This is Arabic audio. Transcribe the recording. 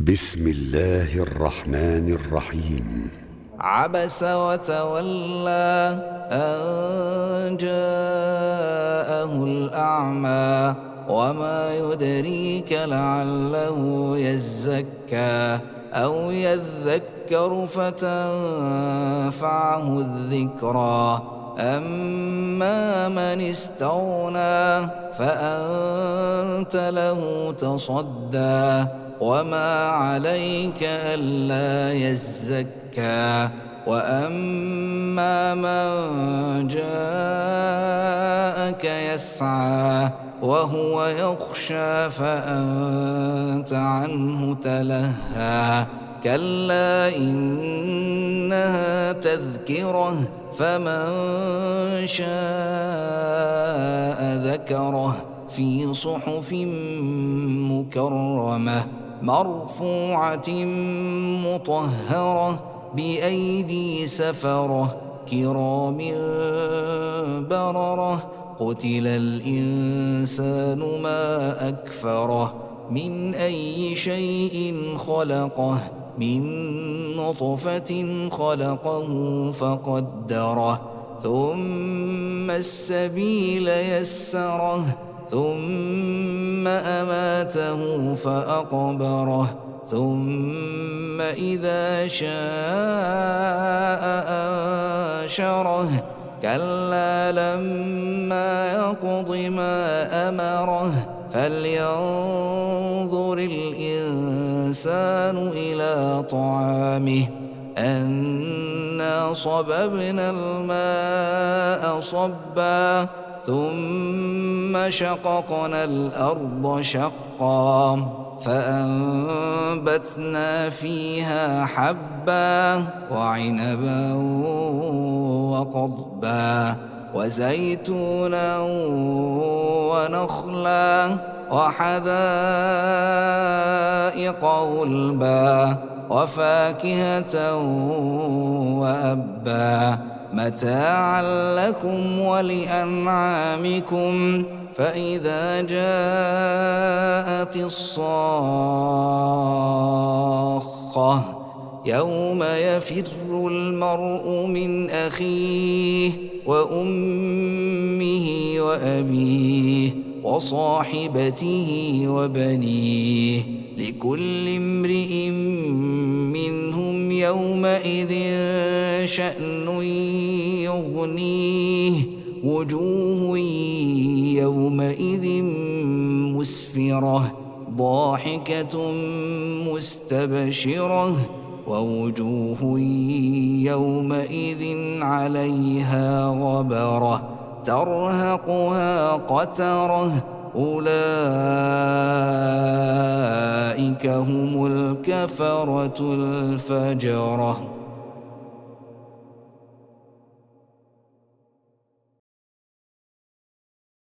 بسم الله الرحمن الرحيم. عبس وتولى أن جاءه الأعمى وما يدريك لعله يزكى أو يذكر فتنفعه الذكرى. أما من استغنى فأنت له تصدى وما عليك ألا يزكى. وأما من جاءك يسعى وهو يخشى فأنت عنه تلهى. كلا إنها تذكرة فمن شاء ذكره في صحف مكرمة مرفوعة مطهرة بأيدي سفرة كرام بررة. قتل الإنسان ما أكفره من أي شيء خلقه من نطفة خلقه فقدره ثم السبيل يسره ثم أماته فأقبره ثم إذا شاء أنشره. كلا لما يقض ما أمره فلينظر الإنسان إلى طعامه أنا صببنا الماء صبا ثم شققنا الأرض شقا فأنبتنا فيها حبا وعنبا وقضبا وزيتونا ونخلا وحدائق غلبا وفاكهة وأبا متاعا لكم ولأنعامكم. فإذا جاءت الصاخة يوم يفر المرء من أخيه وأمه وأبيه وصاحبته وبنيه لكل امرئ منهم يومئذ شأن يغنيه. وجوه يومئذ مسفرة ضاحكة مستبشرة ووجوه يومئذ عليها غبرة ترهقها قترة. أولئك هم الكفرة الفجرة.